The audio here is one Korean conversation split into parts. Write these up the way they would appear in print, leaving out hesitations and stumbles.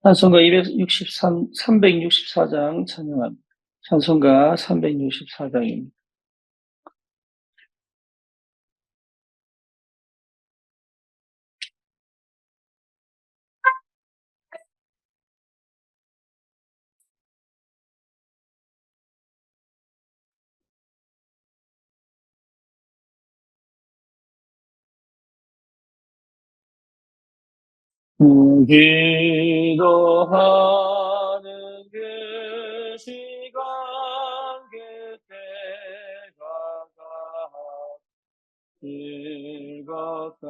찬송가 364장 찬양합니다. 찬송가 364장입니다. 기도하는 그 시간 그때가 즐겁다.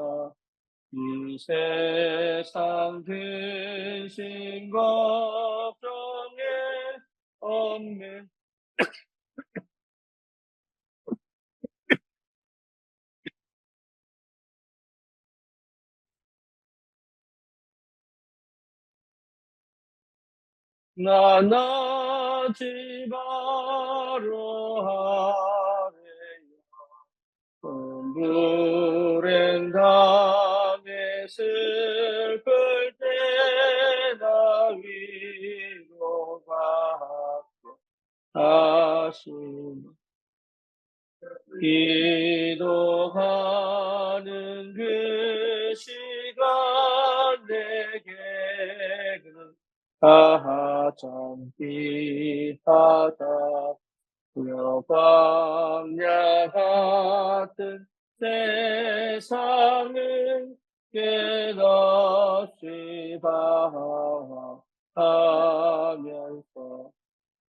이 세상 근심 걱정에 없는 나나지 바로 불행당에 슬플 때나 위로가 하시니 기도하는 그 시간 내게는 가장 귀하다. 광야 같은 세상은 끝없이 방황하면서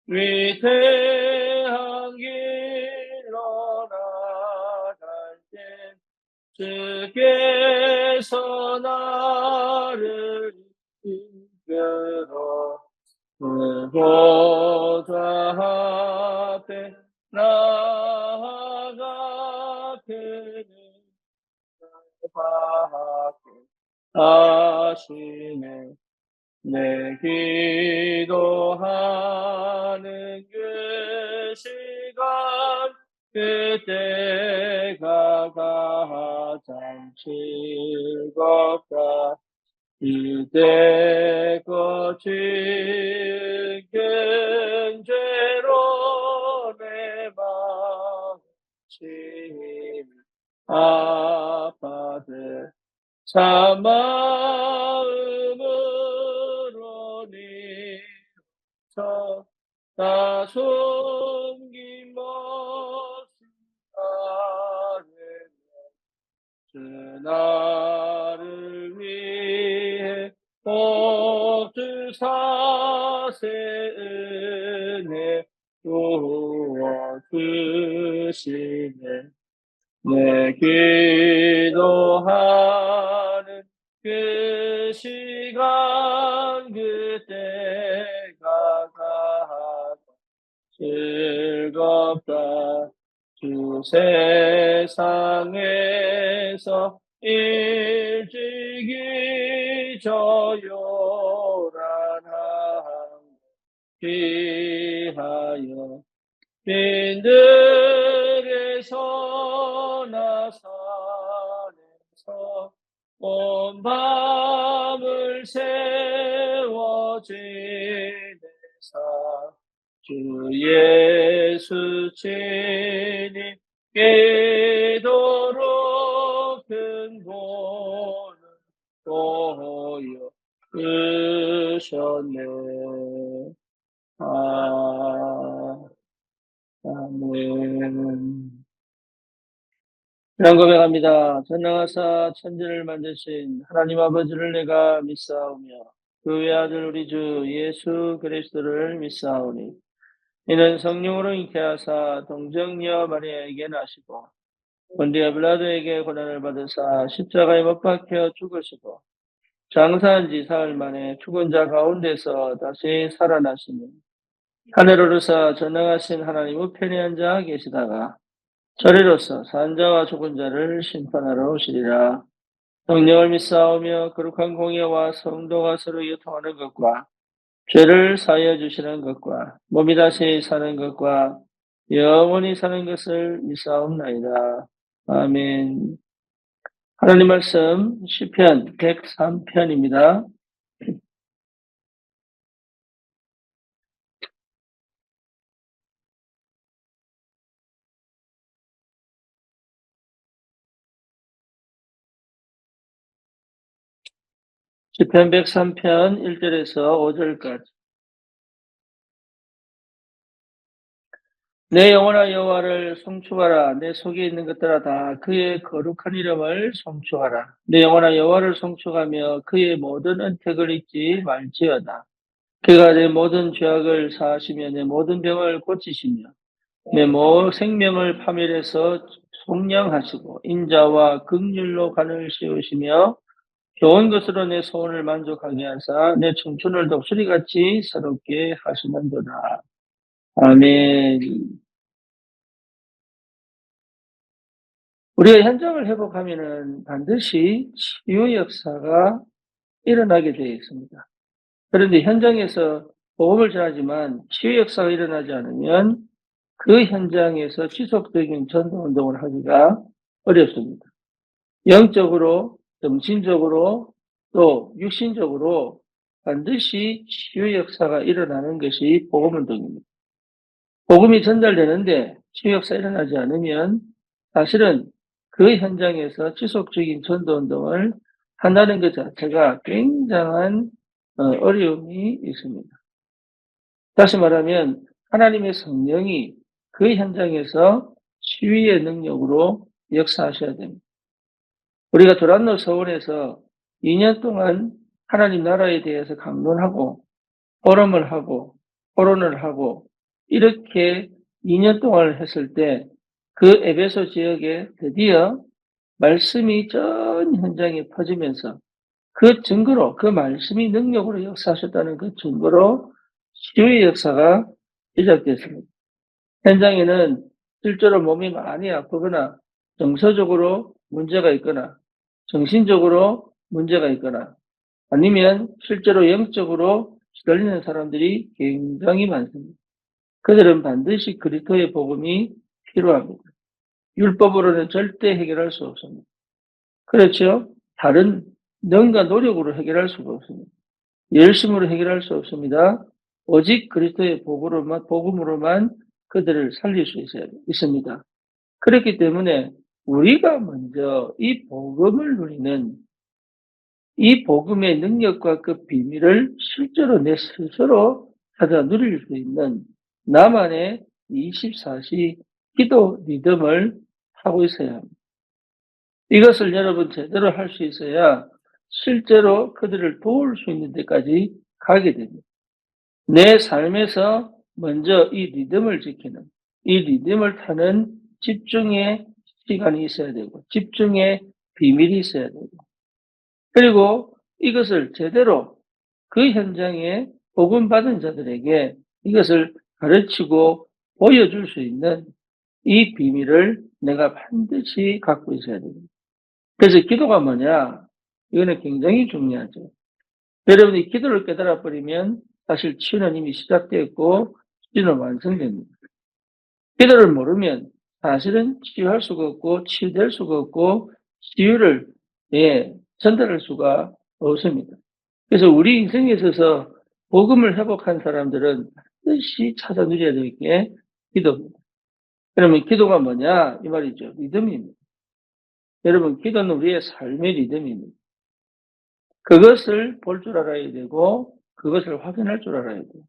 위대한 길로 나갈 때 주께서 나를 이끌어 보좌 앞에 나아가 그는 하시네. 내 기도하는 그 시간 그때가 가장 즐겁다. 이제껏 지은 죄로 내 마음이 아파들 참 마음으로 니쳐 다 숨긴 모습 주 나를 위해 복주 사세 은혜 부어주시네. 내 기도하는 그 시간 그때가 즐겁다. 주 세상에서 일찍이 저 요란함 피하여 빈들에서 나 산에서 온 밤을 세워 지내사 주 예수 친히 깨도록 큰 본을 보여 주셨네. 아멘. 그런 고백합니다. 전능하사 천지를 만드신 하나님 아버지를 내가 믿사오며 그 외아들 우리 주 예수 그리스도를 믿사오니 이는 성령으로 잉태하사 동정녀 마리아에게 나시고 본디오 빌라도에게 고난을 받으사 십자가에 못 박혀 죽으시고 장사한 지 사흘 만에 죽은 자 가운데서 다시 살아나시니 하늘 오르사 전능하신 하나님 우편에 앉아 계시다가 저리로서 산자와 죽은 자를 심판하러 오시리라. 성령을 믿사오며 거룩한 공예와 성도가 서로 유통하는 것과 죄를 사하여 주시는 것과 몸이 다시 사는 것과 영원히 사는 것을 믿사옵나이다. 아멘. 하나님 말씀 시편 103편입니다. 시편 103편 1절에서 5절까지. 내 영혼아 여호와를 송축하라. 내 속에 있는 것들아 다 그의 거룩한 이름을 송축하라. 내 영혼아 여호와를 송축하며 그의 모든 은택을 잊지 말지어다. 그가 내 모든 죄악을 사하시며 내 모든 병을 고치시며 내 생명을 파멸해서 속량하시고 인자와 긍휼로 간을 씌우시며 좋은 것으로 내 소원을 만족하게 하사 내 청춘을 독수리같이 새롭게 하시는도다. 아멘. 우리가 현장을 회복하면은 반드시 치유 역사가 일어나게 되어 있습니다. 그런데 현장에서 복음을 전하지만 치유 역사가 일어나지 않으면 그 현장에서 지속적인 전도 운동을 하기가 어렵습니다. 영적으로, 정신적으로, 또 육신적으로 반드시 치유 역사가 일어나는 것이 복음 운동입니다. 복음이 전달되는데 치유 역사가 일어나지 않으면 사실은 그 현장에서 지속적인 전도 운동을 한다는 것 자체가 굉장한 어려움이 있습니다. 다시 말하면 하나님의 성령이 그 현장에서 치유의 능력으로 역사하셔야 됩니다. 우리가 도란노 서원에서 2년 동안 하나님 나라에 대해서 강론하고 포럼을 하고 토론을 하고 이렇게 2년 동안 했을 때 그 에베소 지역에 드디어 말씀이 전 현장에 퍼지면서 그 증거로 그 말씀이 능력으로 역사하셨다는 그 증거로 치유의 역사가 시작됐습니다. 현장에는 실제로 몸이 많이 아프거나 정서적으로 문제가 있거나 정신적으로 문제가 있거나 아니면 실제로 영적으로 시달리는 사람들이 굉장히 많습니다. 그들은 반드시 그리스도의 복음이 필요합니다. 율법으로는 절대 해결할 수 없습니다. 그렇죠? 다른 능과 노력으로 해결할 수가 없습니다. 열심으로 해결할 수 없습니다. 오직 그리스도의 복음으로만 그들을 살릴 수 있습니다. 그렇기 때문에 우리가 먼저 이 복음을 누리는 이 복음의 능력과 그 비밀을 실제로 내 스스로 찾아 누릴 수 있는 나만의 24시 기도 리듬을 하고 있어야 합니다. 이것을 여러분 제대로 할 수 있어야 실제로 그들을 도울 수 있는 데까지 가게 됩니다. 내 삶에서 먼저 이 리듬을 지키는, 이 리듬을 타는 집중의 시간이 있어야 되고, 집중의 비밀이 있어야 되고, 그리고 이것을 제대로 그 현장에 복음 받은 자들에게 이것을 가르치고 보여줄 수 있는 이 비밀을 내가 반드시 갖고 있어야 됩니다. 그래서 기도가 뭐냐? 이거는 굉장히 중요하죠. 여러분이 기도를 깨달아 버리면 사실 치유는 이미 시작되었고 치유는 완성됩니다. 기도를 모르면 사실은 치유할 수가 없고 치유될 수가 없고 치유를 전달할 수가 없습니다. 그래서 우리 인생에 있어서 복음을 회복한 사람들은 반드시 찾아 누려야 될 게 기도입니다. 그러면 기도가 뭐냐? 이 말이죠. 리듬입니다. 여러분, 기도는 우리의 삶의 리듬입니다. 그것을 볼 줄 알아야 되고 그것을 확인할 줄 알아야 돼요.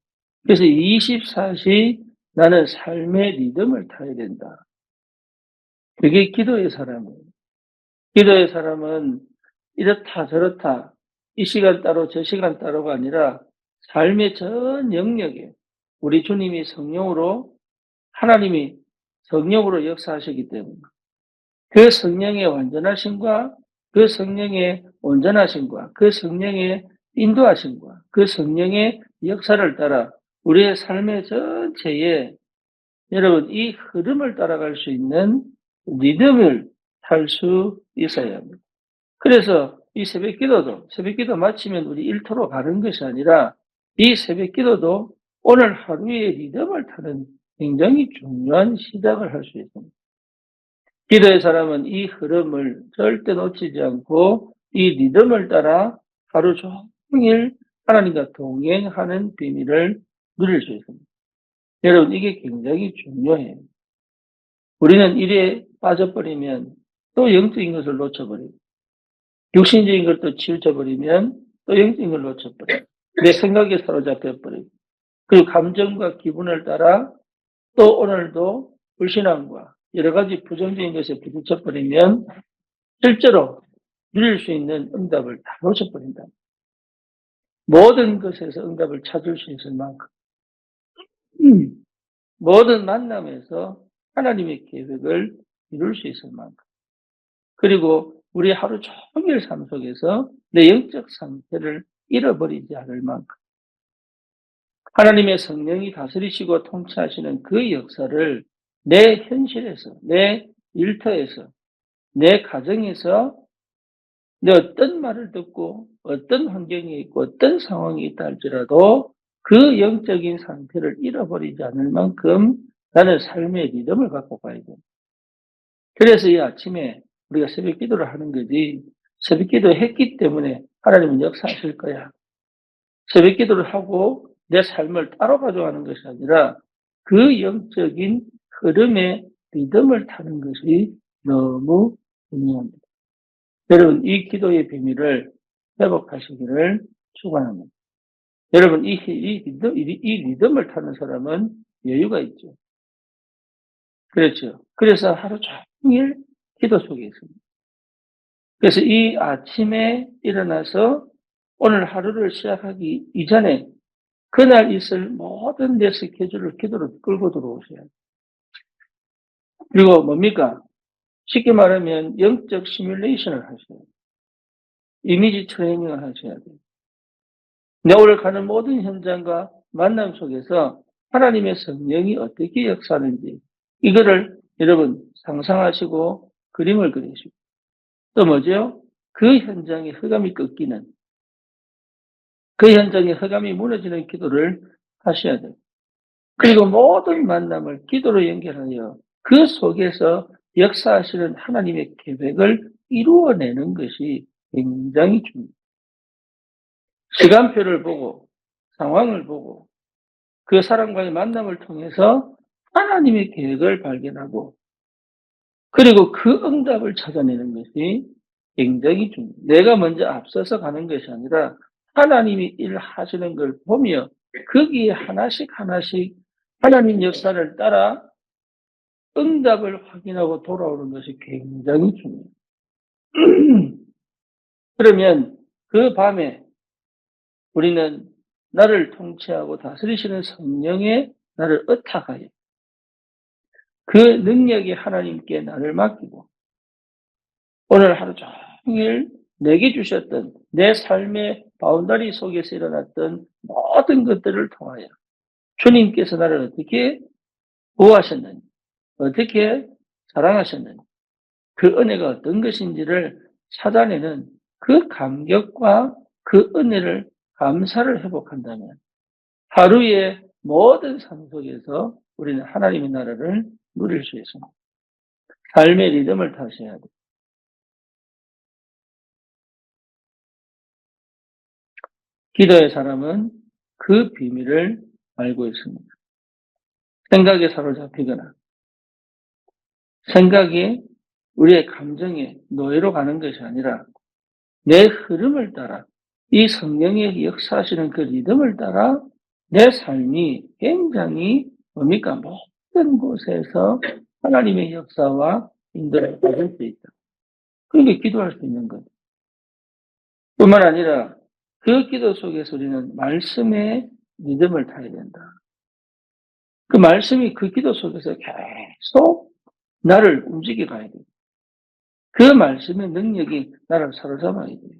그래서 24시 나는 삶의 리듬을 타야 된다. 그게 기도의 사람이에요. 기도의 사람은 이렇다 저렇다 이 시간 따로 저 시간 따로가 아니라 삶의 전 영역에 우리 주님이 성령으로 하나님이 성령으로 역사하시기 때문에 그 성령의 완전하심과 그 성령의 온전하심과 그 성령의 인도하심과 그 성령의 역사를 따라 우리의 삶의 전체에 여러분 이 흐름을 따라갈 수 있는 리듬을 탈 수 있어야 합니다. 그래서 이 새벽기도 마치면 우리 일터로 가는 것이 아니라 이 새벽기도도 오늘 하루의 리듬을 타는 굉장히 중요한 시작을 할 수 있습니다. 기도의 사람은 이 흐름을 절대 놓치지 않고 이 리듬을 따라 하루 종일 하나님과 동행하는 비밀을 누릴 수 있습니다. 여러분 이게 굉장히 중요해요. 우리는 일에 빠져버리면 또 영적인 것을 놓쳐버리고 육신적인 것도 치우쳐버리면 또 영적인 걸 놓쳐버려요. 내 생각에 사로잡혀버리고, 그리고 감정과 기분을 따라 또 오늘도 불신앙과 여러 가지 부정적인 것에 부딪혀버리면 실제로 누릴 수 있는 응답을 다 놓쳐버린다. 모든 것에서 응답을 찾을 수 있을 만큼, 모든 만남에서 하나님의 계획을 이룰 수 있을 만큼, 그리고 우리 하루 종일 삶 속에서 내 영적 상태를 잃어버리지 않을 만큼 하나님의 성령이 다스리시고 통치하시는 그 역사를 내 현실에서, 내 일터에서, 내 가정에서 내 어떤 말을 듣고 어떤 환경에 있고 어떤 상황이 있다 할지라도 그 영적인 상태를 잃어버리지 않을 만큼 나는 삶의 리듬을 갖고 가야 돼. 그래서 이 아침에 우리가 새벽 기도를 하는 거지, 새벽 기도 했기 때문에 하나님은 역사하실 거야. 새벽 기도를 하고 내 삶을 따로 가져가는 것이 아니라 그 영적인 흐름의 리듬을 타는 것이 너무 중요합니다. 여러분, 이 기도의 비밀을 회복하시기를 축원합니다. 여러분, 이 리듬을 타는 사람은 여유가 있죠. 그렇죠. 그래서 하루 종일 기도 속에 있습니다. 그래서 이 아침에 일어나서 오늘 하루를 시작하기 이전에 그날 있을 모든 내 스케줄을 기도로 끌고 들어오셔야 돼요. 그리고 뭡니까? 쉽게 말하면 영적 시뮬레이션을 하셔야 돼요. 이미지 트레이닝을 하셔야 돼요. 내 오늘 가는 모든 현장과 만남 속에서 하나님의 성령이 어떻게 역사하는지 이거를 여러분 상상하시고 그림을 그리시고 또 뭐죠? 그 현장의 흑암이 꺾이는, 그 현장의 흑암이 무너지는 기도를 하셔야 돼요. 그리고 모든 만남을 기도로 연결하여 그 속에서 역사하시는 하나님의 계획을 이루어내는 것이 굉장히 중요해요. 시간표를 보고 상황을 보고 그 사람과의 만남을 통해서 하나님의 계획을 발견하고 그리고 그 응답을 찾아내는 것이 굉장히 중요해요. 내가 먼저 앞서서 가는 것이 아니라 하나님이 일하시는 걸 보며 거기에 하나씩 하나씩 하나님 역사를 따라 응답을 확인하고 돌아오는 것이 굉장히 중요해요. 그러면 그 밤에 우리는 나를 통치하고 다스리시는 성령의 나를 의탁하여 그 능력이 하나님께 나를 맡기고 오늘 하루 종일 내게 주셨던 내 삶의 바운더리 속에서 일어났던 모든 것들을 통하여 주님께서 나를 어떻게 보호하셨는지, 어떻게 사랑하셨는지, 그 은혜가 어떤 것인지를 찾아내는 그 감격과 그 은혜를 감사를 회복한다면 하루의 모든 삶 속에서 우리는 하나님의 나라를 누릴 수 있습니다. 삶의 리듬을 타셔야 돼요. 기도의 사람은 그 비밀을 알고 있습니다. 생각에 사로잡히거나 생각이 우리의 감정의 노예로 가는 것이 아니라 내 흐름을 따라 이 성령의 역사하시는 그 리듬을 따라 내 삶이 굉장히 뭡니까? 모든 곳에서 하나님의 역사와 인도를 받을 수 있다. 그러니까 기도할 수 있는 거예요. 뿐만 아니라 그 기도 속에서 우리는 말씀의 리듬을 타야 된다. 그 말씀이 그 기도 속에서 계속 나를 움직여 가야 돼요. 그 말씀의 능력이 나를 사로잡아야 돼요.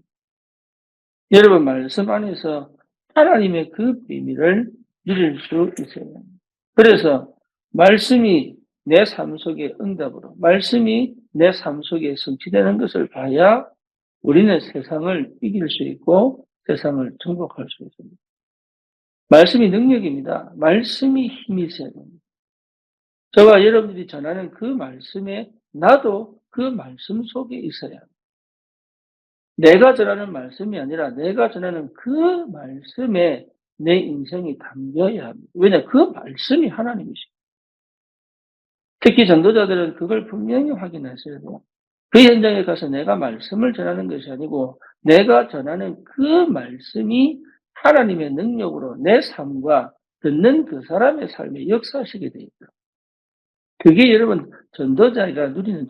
여러분 말씀 안에서 하나님의 그 비밀을 누릴 수 있어요. 그래서 말씀이 내 삶 속의 응답으로, 말씀이 내 삶 속에 성취되는 것을 봐야 우리는 세상을 이길 수 있고 세상을 정복할 수 있습니다. 말씀이 능력입니다. 말씀이 힘이 있어야 됩니다. 저와 여러분들이 전하는 그 말씀에 나도 그 말씀 속에 있어야 합니다. 내가 전하는 말씀이 아니라 내가 전하는 그 말씀에 내 인생이 담겨야 합니다. 왜냐? 그 말씀이 하나님이십니다. 특히 전도자들은 그걸 분명히 확인하셔야 돼요. 그 현장에 가서 내가 말씀을 전하는 것이 아니고 내가 전하는 그 말씀이 하나님의 능력으로 내 삶과 듣는 그 사람의 삶에 역사하시게 돼 있다. 그게 여러분 전도자가 누리는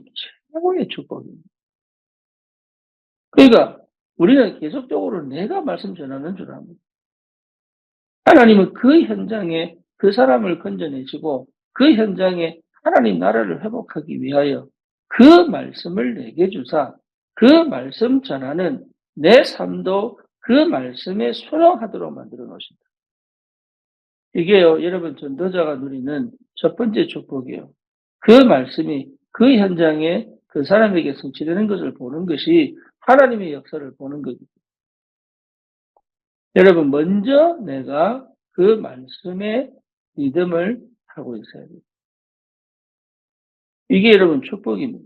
최고의 축복입니다. 그러니까 우리는 계속적으로 내가 말씀 전하는 줄 압니다. 하나님은 그 현장에 그 사람을 건져내시고 그 현장에 하나님 나라를 회복하기 위하여 그 말씀을 내게 주사 그 말씀 전하는 내 삶도 그 말씀에 순응하도록 만들어 놓으신다. 이게요, 여러분 전도자가 누리는 첫 번째 축복이에요. 그 말씀이 그 현장에 그 사람에게 성취되는 것을 보는 것이 하나님의 역사를 보는 거죠. 여러분, 먼저 내가 그 말씀에 믿음을 하고 있어야 돼요. 이게 여러분 축복입니다.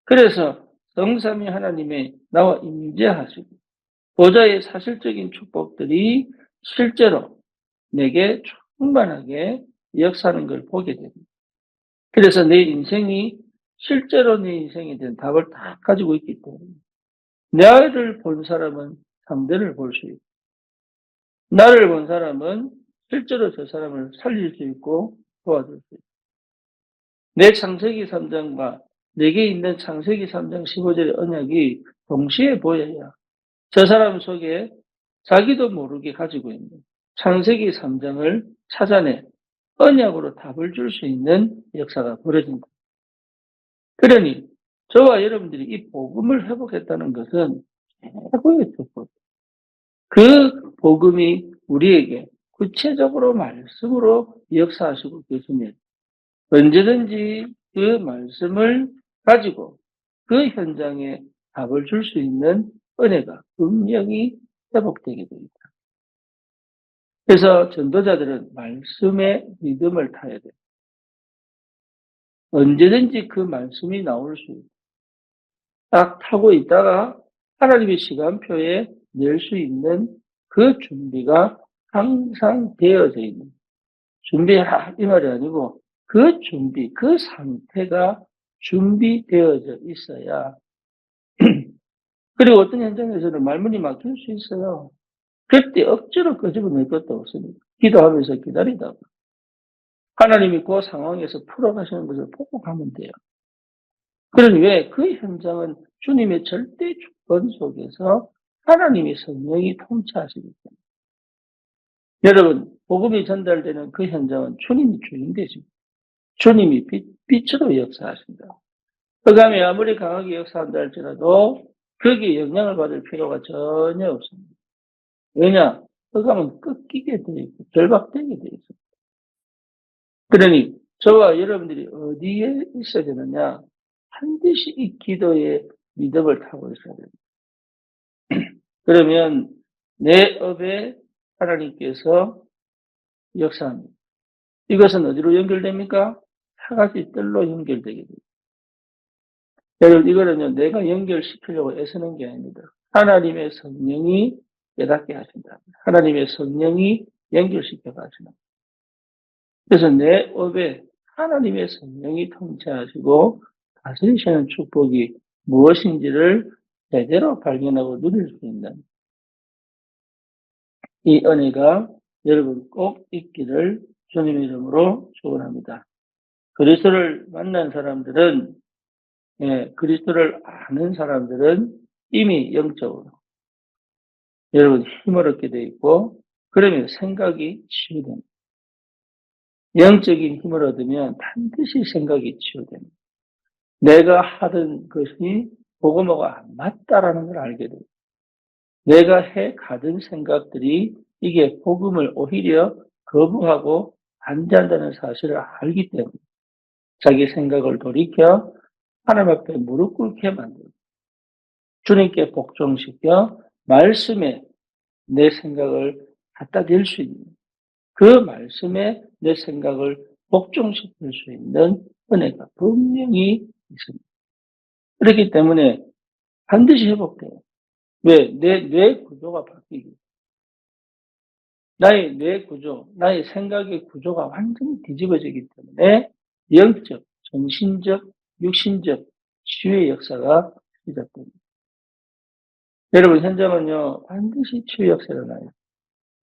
그래서 성삼위 하나님의 나와 임재하시고 보좌의 사실적인 축복들이 실제로 내게 충만하게 역사하는 걸 보게 됩니다. 그래서 내 인생이 실제로 내 인생에 대한 답을 다 가지고 있기 때문에 나를 본 사람은 상대를 볼 수 있고 나를 본 사람은 실제로 저 사람을 살릴 수 있고 도와줄 수 있고 내 창세기 3장과 내게 있는 창세기 3장 15절의 언약이 동시에 보여야 저 사람 속에 자기도 모르게 가지고 있는 창세기 3장을 찾아내 언약으로 답을 줄 수 있는 역사가 벌어진다. 그러니 저와 여러분들이 이 복음을 회복했다는 것은 최고의 축복. 그 복음이 우리에게 구체적으로 말씀으로 역사하시고 계시면 언제든지 그 말씀을 가지고 그 현장에 답을 줄 수 있는 은혜가 분명히 회복되게 됩니다. 그래서 전도자들은 말씀에 믿음을 타야 돼요. 언제든지 그 말씀이 나올 수 있고 딱 타고 있다가 하나님의 시간표에 낼 수 있는 그 준비가 항상 되어져 있는 준비해라 이 말이 아니고 그 준비, 그 상태가 준비되어져 있어야 그리고 어떤 현장에서는 말문이 막힐 수 있어요. 그때 억지로 끄집어낼 것도 없습니다. 기도하면서 기다리다가 하나님이 그 상황에서 풀어가시는 것을 보고 가면 돼요. 그러니 왜 그 현장은 주님의 절대 주권 속에서 하나님의 성령이 통치하시기 때문에 여러분 복음이 전달되는 그 현장은 주님이 주인 되십니다. 주님이 빛으로 역사하신다. 흑암이 아무리 강하게 역사한다 할지라도 거기에 영향을 받을 필요가 전혀 없습니다. 왜냐? 흑암은 꺾이게 되어 있고 결박되게 되어 있습니다. 그러니 저와 여러분들이 어디에 있어야 되느냐? 반드시 이 기도에 믿음을 타고 있어야 됩니다. 그러면 내 업에 하나님께서 역사합니다. 이것은 어디로 연결됩니까? 4가지 뜰로 연결되게 됩니다. 여러분 이거는요 내가 연결시키려고 애쓰는 게 아닙니다. 하나님의 성령이 깨닫게 하신다. 하나님의 성령이 연결시켜 가시는. 그래서 내 업에 하나님의 성령이 통치하시고 다스리시는 축복이 무엇인지를 제대로 발견하고 누릴 수 있는 이 은혜가 여러분 꼭 있기를 주님의 이름으로 축원합니다. 그리스도를 만난 사람들은 그리스도를 아는 사람들은 이미 영적으로 여러분 힘을 얻게 돼 있고 그러면 생각이 치유됩니다. 영적인 힘을 얻으면 반드시 생각이 치유됩니다. 내가 하던 것이 복음하고 안 맞다라는 걸 알게 됩니다. 내가 해 가던 생각들이 이게 복음을 오히려 거부하고 반대한다는 사실을 알기 때문에 자기 생각을 돌이켜 하나님 앞에 무릎 꿇게 만들고 주님께 복종시켜 말씀에 내 생각을 갖다 댈 수 있는 그 말씀에 내 생각을 복종시킬 수 있는 은혜가 분명히 있습니다. 그렇기 때문에 반드시 회복돼요. 왜? 내 뇌 구조가 바뀌기. 나의 뇌 구조, 나의 생각의 구조가 완전히 뒤집어지기 때문에 영적, 정신적, 육신적 치유의 역사가 시작됩니다. 여러분, 현장은요, 반드시 치유 역사가 일어나요.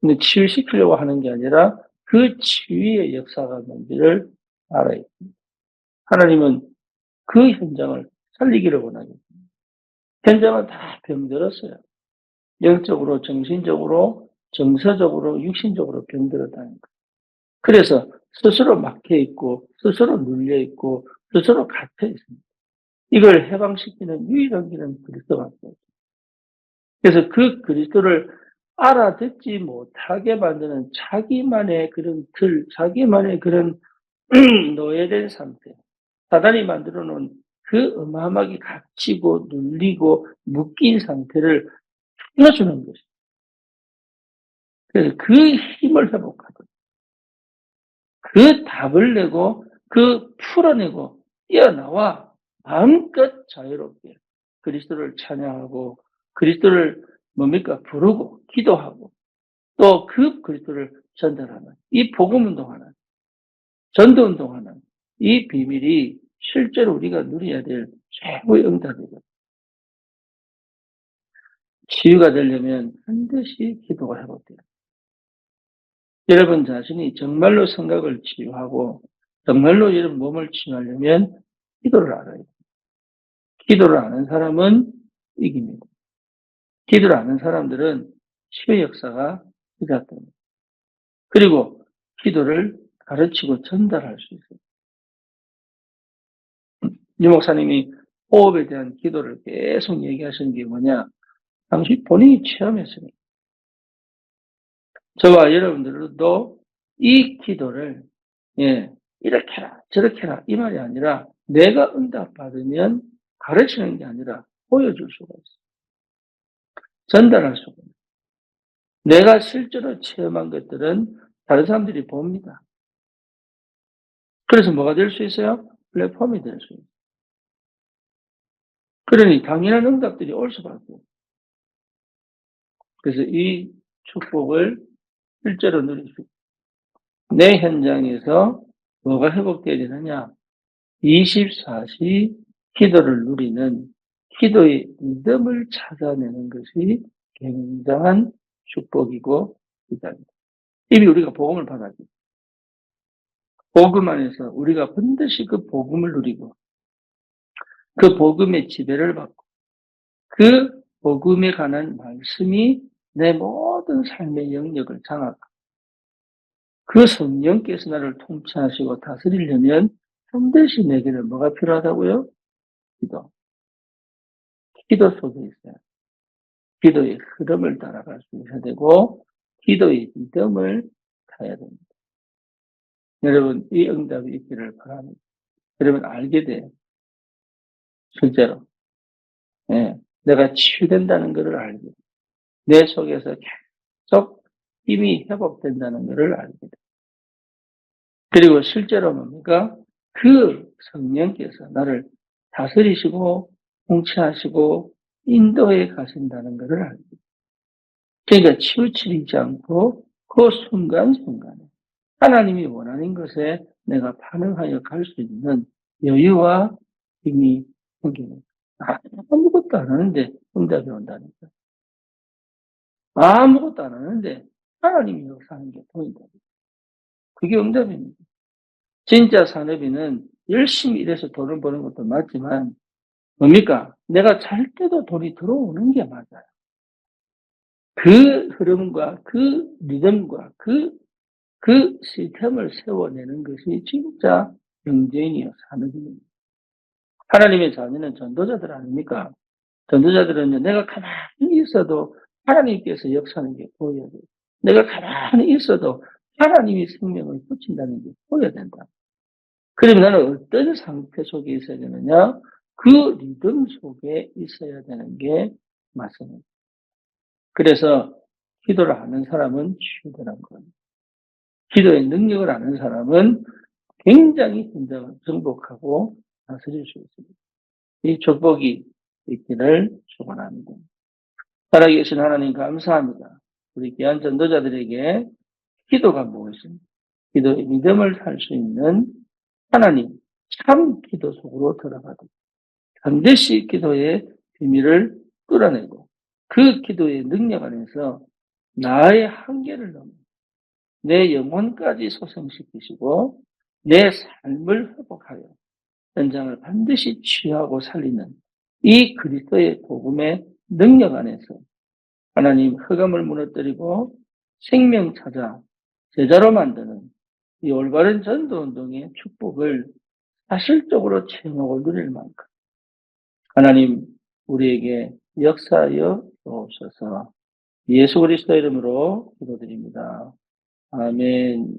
근데 치유시키려고 하는 게 아니라 그 치유의 역사가 뭔지를 알아야 됩니다. 하나님은 그 현장을 살리기를 원하죠. 현장은 다 병들었어요. 영적으로, 정신적으로, 정서적으로, 육신적으로 병들었다는 거예요. 그래서 스스로 막혀 있고, 스스로 눌려 있고, 스스로 갇혀 있습니다. 이걸 해방시키는 유일한 길은 그리스도밖에 없어요. 그래서 그 그리스도를 알아듣지 못하게 만드는 자기만의 그런 자기만의 그런 노예된 상태, 사단이 만들어 놓은 그 어마어마하게 갇히고 눌리고 묶인 상태를 풀어주는 것이죠. 그래서 그 힘을 회복하고 그 답을 내고 그 풀어내고 뛰어나와 마음껏 자유롭게 그리스도를 찬양하고 그리스도를 뭡니까? 부르고 기도하고 또 그 그리스도를 전달하는 이 복음 운동하는 전도 운동하는 이 비밀이 실제로 우리가 누려야 될 최고의 응답이거든요. 치유가 되려면 반드시 기도가 회복돼요. 여러분 자신이 정말로 생각을 치유하고 정말로 여러분 몸을 치유하려면 기도를 알아야 돼요. 기도를 아는 사람은 이깁니다. 기도를 아는 사람들은 치유의 역사가 시작됩니다. 그리고 기도를 가르치고 전달할 수 있어요. 유 목사님이 호흡에 대한 기도를 계속 얘기하시는 게 뭐냐? 당시 본인이 체험했으니까. 저와 여러분들도 이 기도를, 예, 이렇게 해라, 저렇게 해라, 이 말이 아니라 내가 응답받으면 가르치는 게 아니라 보여줄 수가 있어요. 전달할 수가 있어요. 내가 실제로 체험한 것들은 다른 사람들이 봅니다. 그래서 뭐가 될 수 있어요? 플랫폼이 될 수 있어요. 그러니 당연한 응답들이 올 수밖에 없어요. 그래서 이 축복을 실제로 누릴 수 있어요. 내 현장에서 뭐가 회복되어야 되느냐? 24시 기도를 누리는 기도의 리듬을 찾아내는 것이 굉장한 축복이고 기도입니다. 이미 우리가 복음을 받았죠. 복음 안에서 우리가 반드시 그 복음을 누리고 그 복음의 지배를 받고 그 복음에 관한 말씀이 내 모든 삶의 영역을 장악하고 그 성령께서 나를 통치하시고 다스리려면 반드시 내게는 뭐가 필요하다고요? 기도. 기도 속에 있어요. 기도의 흐름을 따라갈 수 있어야 되고 기도의 리듬을 타야 됩니다. 여러분 이 응답이 있기를 바랍니다. 여러분 알게 돼요. 실제로. 예, 내가 치유된다는 것을 알게 돼요. 내 속에서 계속 힘이 회복된다는 것을 알게 돼요. 그리고 실제로 뭡니까? 그 성령께서 나를 다스리시고 통치하시고 인도해 가신다는 것을 알게 돼요. 그러니까 치우치지 않고 그 순간순간에 하나님이 원하는 것에 내가 반응하여 갈 수 있는 여유와 힘이 생기는 거예요. 아무것도 안 하는데 응답이 온다니까. 아무것도 안 하는데 하나님이 역사하는 게 보인다. 그게 응답입니다. 진짜 산업인은 열심히 일해서 돈을 버는 것도 맞지만 뭡니까? 내가 잘 때도 돈이 들어오는 게 맞아요. 그 흐름과 그 리듬과 그 시스템을 세워내는 것이 진짜 경쟁이요, 산업입니다. 하나님의 자녀는 전도자들 아닙니까? 전도자들은 내가 가만히 있어도 하나님께서 역사하는 게 보여야 돼요. 내가 가만히 있어도 하나님이 생명을 붙인다는 게 보여야 된다. 그러면 나는 어떤 상태 속에 있어야 되느냐? 그 리듬 속에 있어야 되는 게 맞습니다. 그래서 기도를 하는 사람은 치유되는 거예요. 기도의 능력을 아는 사람은 굉장히 현장을 정복하고 다스릴 수 있습니다. 이 축복이 있기를 축원합니다. 살아계신 하나님 감사합니다. 우리 귀한 전도자들에게 기도가 무엇인지, 기도의 믿음을 살 수 있는 하나님, 참 기도 속으로 들어가도 반드시 기도의 비밀을 뚫어내고 그 기도의 능력 안에서 나의 한계를 넘어 내 영혼까지 소생시키시고 내 삶을 회복하여 현장을 반드시 취하고 살리는 이 그리스도의 복음의 능력 안에서 하나님 흑암을 무너뜨리고 생명 찾아 제자로 만드는 이 올바른 전도 운동의 축복을 사실적으로 체험하고 누릴 만큼 하나님 우리에게 역사하여 주옵소서. 예수 그리스도 이름으로 기도드립니다. 아멘.